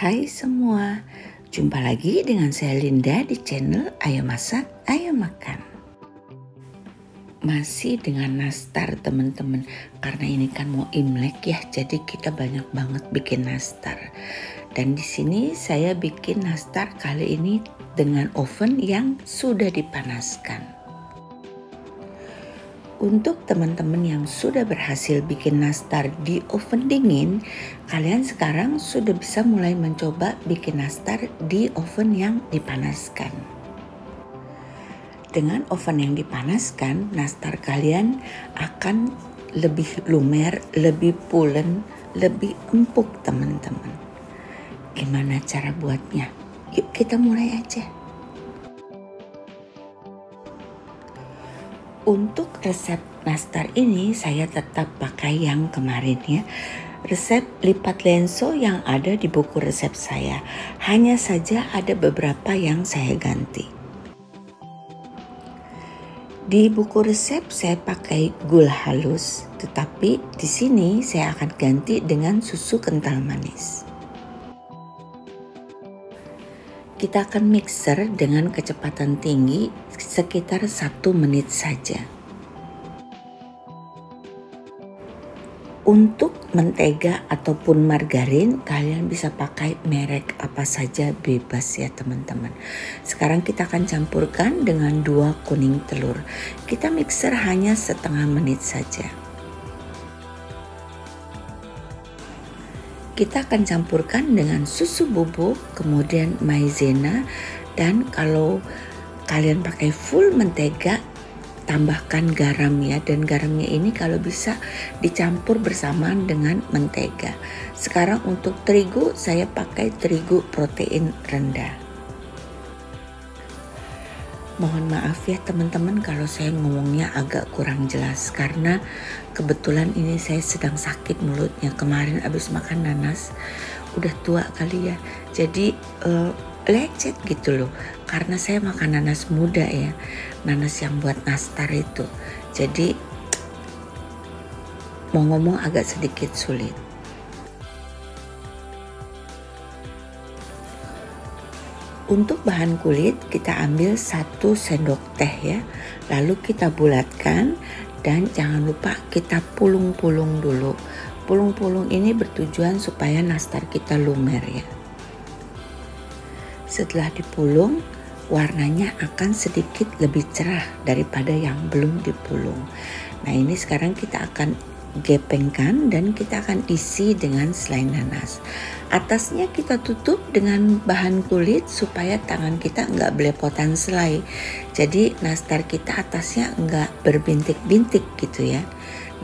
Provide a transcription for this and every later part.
Hai semua, jumpa lagi dengan saya Linda di channel Ayo Masak, Ayo Makan. Masih dengan nastar teman-teman, karena ini kan mau Imlek ya, jadi kita banyak banget bikin nastar. Dan di sini saya bikin nastar kali ini dengan oven yang sudah dipanaskan. Untuk teman-teman yang sudah berhasil bikin nastar di oven dingin, kalian sekarang sudah bisa mulai mencoba bikin nastar di oven yang dipanaskan. Dengan oven yang dipanaskan, nastar kalian akan lebih lumer, lebih pulen, lebih empuk teman-teman. Gimana cara buatnya? Yuk kita mulai aja. Untuk resep nastar ini saya tetap pakai yang kemarin ya. Resep lipat lenso yang ada di buku resep saya. Hanya saja ada beberapa yang saya ganti. Di buku resep saya pakai gula halus, tetapi di sini saya akan ganti dengan susu kental manis. Kita akan mixer dengan kecepatan tinggi sekitar 1 menit saja. Untuk mentega ataupun margarin kalian bisa pakai merek apa saja, bebas ya teman-teman. Sekarang kita akan campurkan dengan 2 kuning telur. Kita mixer hanya setengah menit saja. Kita akan campurkan dengan susu bubuk, kemudian maizena, dan kalau kalian pakai full mentega, tambahkan garam ya, dan garamnya ini kalau bisa dicampur bersamaan dengan mentega. Sekarang untuk terigu, saya pakai terigu protein rendah. Mohon maaf ya teman-teman kalau saya ngomongnya agak kurang jelas, karena kebetulan ini saya sedang sakit mulutnya. Kemarin habis makan nanas, udah tua kali ya, jadi lecet gitu loh, karena saya makan nanas muda ya, nanas yang buat nastar itu. Jadi mau ngomong agak sedikit sulit. Untuk bahan kulit kita ambil 1 sendok teh ya, lalu kita bulatkan dan jangan lupa kita pulung-pulung dulu. Pulung-pulung ini bertujuan supaya nastar kita lumer ya. Setelah dipulung, warnanya akan sedikit lebih cerah daripada yang belum dipulung. Nah ini sekarang kita akan gepengkan dan kita akan isi dengan selai nanas. Atasnya kita tutup dengan bahan kulit supaya tangan kita nggak belepotan selai. Jadi nastar kita atasnya nggak berbintik-bintik gitu ya.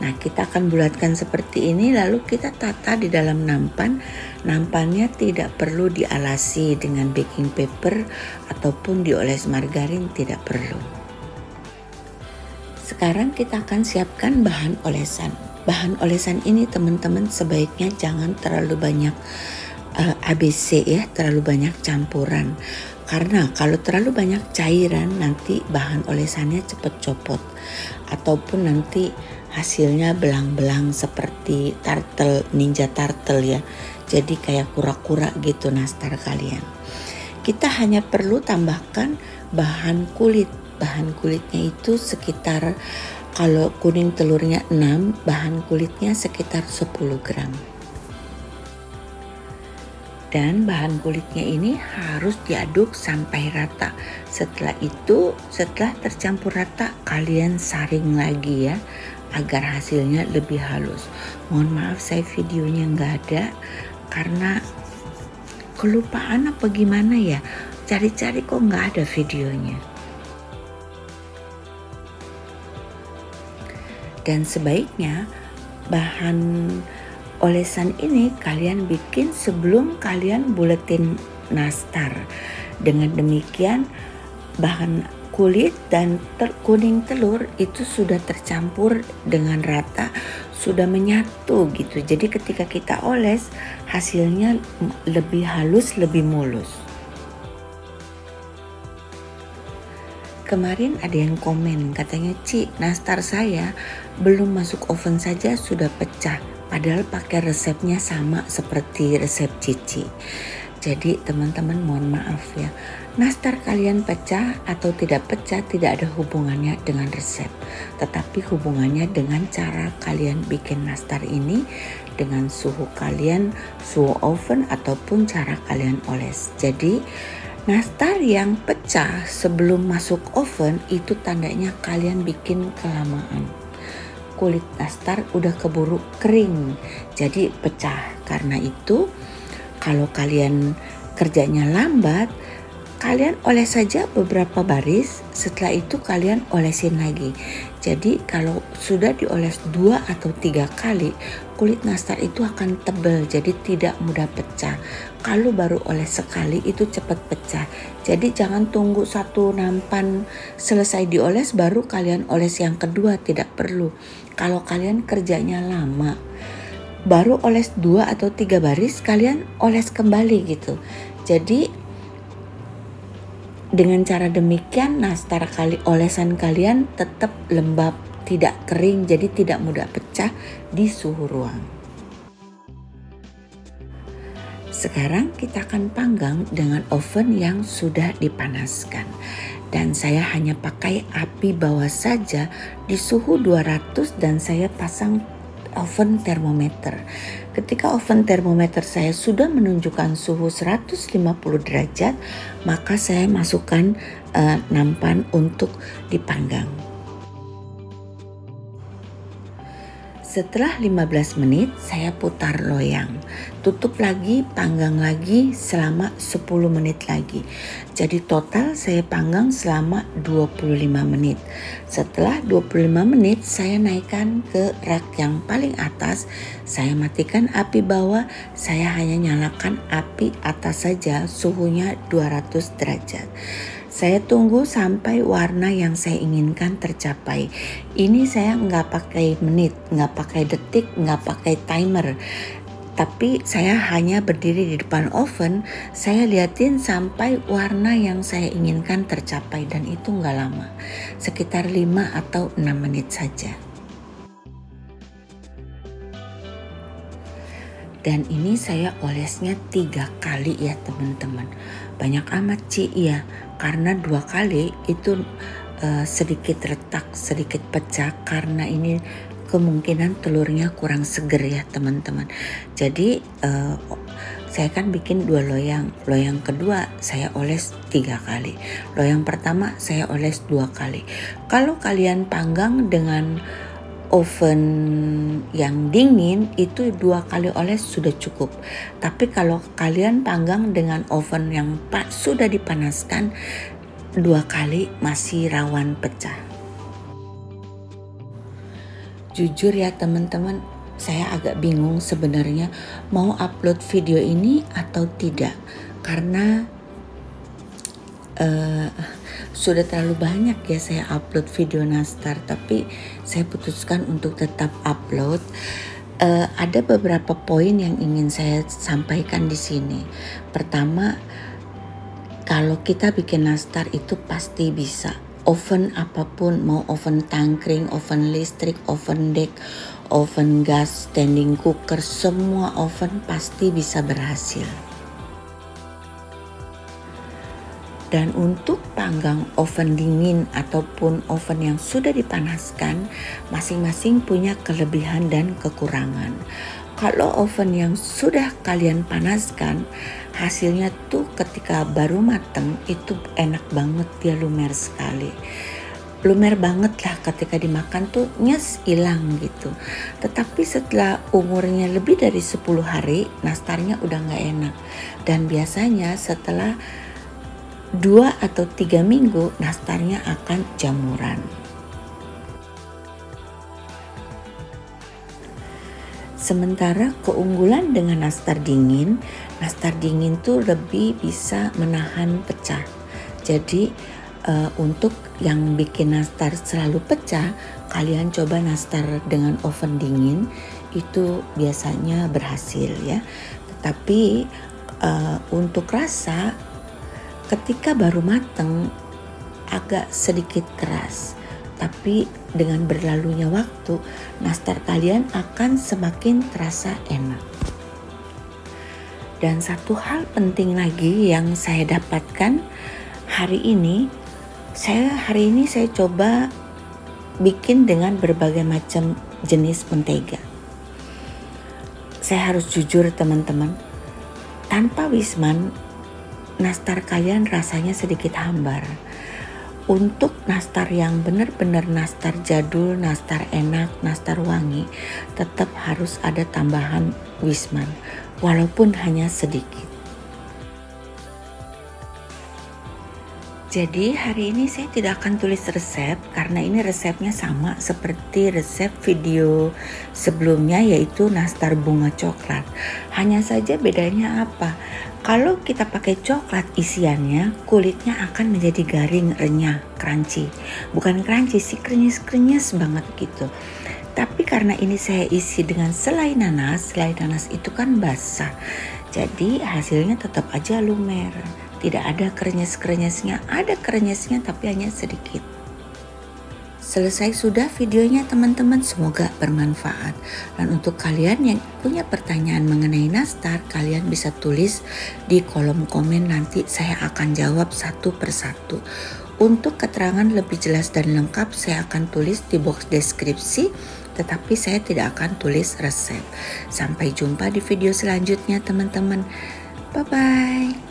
Nah kita akan bulatkan seperti ini, lalu kita tata di dalam nampan. Nampannya tidak perlu dialasi dengan baking paper ataupun dioles margarin, tidak perlu. Sekarang kita akan siapkan bahan olesan. Bahan olesan ini teman-teman sebaiknya jangan terlalu banyak ABC ya, terlalu banyak campuran. Karena kalau terlalu banyak cairan nanti bahan olesannya cepat copot. Ataupun nanti hasilnya belang-belang seperti turtle, ninja turtle ya. Jadi kayak kura-kura gitu nastar kalian. Kita hanya perlu tambahkan bahan kulit. Bahan kulitnya itu sekitar, kalau kuning telurnya 6, bahan kulitnya sekitar 10 gram. Dan bahan kulitnya ini harus diaduk sampai rata. Setelah itu, setelah tercampur rata, kalian saring lagi ya, agar hasilnya lebih halus. Mohon maaf saya videonya nggak ada, karena kelupaan apa gimana ya. Cari-cari kok nggak ada videonya. Dan sebaiknya bahan olesan ini kalian bikin sebelum kalian buletin nastar. Dengan demikian bahan kulit dan kuning telur itu sudah tercampur dengan rata, sudah menyatu gitu. Jadi ketika kita oles hasilnya lebih halus, lebih mulus. Kemarin ada yang komen katanya, "Ci, nastar saya belum masuk oven saja sudah pecah." Padahal pakai resepnya sama seperti resep Cici. Jadi teman-teman mohon maaf ya, nastar kalian pecah atau tidak pecah tidak ada hubungannya dengan resep, tetapi hubungannya dengan cara kalian bikin nastar ini, dengan suhu kalian, suhu oven ataupun cara kalian oles. Jadi nastar yang pecah sebelum masuk oven itu tandanya kalian bikin kelamaan. Kulit nastar udah keburu kering, jadi pecah. Karena itu kalau kalian kerjanya lambat, kalian oles saja beberapa baris, setelah itu kalian olesin lagi. Jadi kalau sudah dioles 2 atau 3 kali, kulit nastar itu akan tebal, jadi tidak mudah pecah. Kalau baru oles sekali itu cepat pecah. Jadi jangan tunggu satu nampan selesai dioles baru kalian oles yang kedua, tidak perlu. Kalau kalian kerjanya lama, baru oles 2 atau 3 baris kalian oles kembali gitu. Jadi dengan cara demikian nastar olesan kalian tetap lembab, tidak kering, jadi tidak mudah pecah di suhu ruang. Sekarang kita akan panggang dengan oven yang sudah dipanaskan. Dan saya hanya pakai api bawah saja di suhu 200 dan saya pasang oven termometer. Ketika oven termometer saya sudah menunjukkan suhu 150 derajat, maka saya masukkan nampan untuk dipanggang. Setelah 15 menit saya putar loyang, tutup lagi, panggang lagi selama 10 menit lagi. Jadi total saya panggang selama 25 menit. Setelah 25 menit saya naikkan ke rak yang paling atas, saya matikan api bawah, saya hanya nyalakan api atas saja, suhunya 200 derajat. Saya tunggu sampai warna yang saya inginkan tercapai. Ini saya nggak pakai menit, nggak pakai detik, nggak pakai timer. Tapi saya hanya berdiri di depan oven, saya liatin sampai warna yang saya inginkan tercapai dan itu nggak lama. Sekitar 5 atau 6 menit saja. Dan ini saya olesnya 3 kali ya teman-teman. Banyak amat Ci ya, karena 2 kali itu sedikit retak, sedikit pecah karena ini kemungkinan telurnya kurang seger ya teman-teman. Jadi saya kan bikin 2 loyang. Loyang kedua saya oles 3 kali. Loyang pertama saya oles 2 kali. Kalau kalian panggang dengan oven yang dingin itu 2 kali oles sudah cukup. Tapi kalau kalian panggang dengan oven yang sudah dipanaskan 2 kali masih rawan pecah. Jujur ya teman-teman, saya agak bingung sebenarnya mau upload video ini atau tidak. Karena sudah terlalu banyak ya saya upload video nastar, tapi saya putuskan untuk tetap upload. Ada beberapa poin yang ingin saya sampaikan di sini. Pertama, kalau kita bikin nastar itu pasti bisa. Oven apapun, mau oven tangkring, oven listrik, oven dek, oven gas, standing cooker, semua oven pasti bisa berhasil. Dan untuk panggang oven dingin ataupun oven yang sudah dipanaskan, masing-masing punya kelebihan dan kekurangan. Kalau oven yang sudah kalian panaskan, hasilnya tuh ketika baru mateng itu enak banget, dia lumer sekali. Lumer banget lah ketika dimakan tuh nyes hilang gitu. Tetapi setelah umurnya lebih dari 10 hari, nastarnya udah gak enak. Dan biasanya setelah 2 atau 3 minggu nastarnya akan jamuran. Sementara keunggulan dengan nastar dingin tuh lebih bisa menahan pecah. Jadi untuk yang bikin nastar selalu pecah, kalian coba nastar dengan oven dingin, itu biasanya berhasil ya. Tetapi untuk rasa ketika baru mateng agak sedikit keras, tapi dengan berlalunya waktu nastar kalian akan semakin terasa enak. Dan satu hal penting lagi yang saya dapatkan hari ini saya coba bikin dengan berbagai macam jenis mentega. Saya harus jujur teman-teman, tanpa Wisman, nastar kalian rasanya sedikit hambar. Untuk nastar yang benar-benar nastar jadul, nastar enak, nastar wangi, tetap harus ada tambahan Wisman, walaupun hanya sedikit. Jadi hari ini saya tidak akan tulis resep karena ini resepnya sama seperti resep video sebelumnya, yaitu nastar bunga coklat. Hanya saja bedanya apa? Kalau kita pakai coklat isiannya, kulitnya akan menjadi garing, renyah, crunchy. Bukan crunchy sih, krenyes-krenyes banget gitu. Tapi karena ini saya isi dengan selai nanas itu kan basah. Jadi hasilnya tetap aja lumer. Tidak ada krenyes-krenyesnya, ada krenyesnya tapi hanya sedikit. Selesai sudah videonya teman-teman, semoga bermanfaat. Dan untuk kalian yang punya pertanyaan mengenai nastar, kalian bisa tulis di kolom komen, nanti saya akan jawab satu persatu. Untuk keterangan lebih jelas dan lengkap saya akan tulis di box deskripsi, tetapi saya tidak akan tulis resep. Sampai jumpa di video selanjutnya teman-teman. Bye-bye.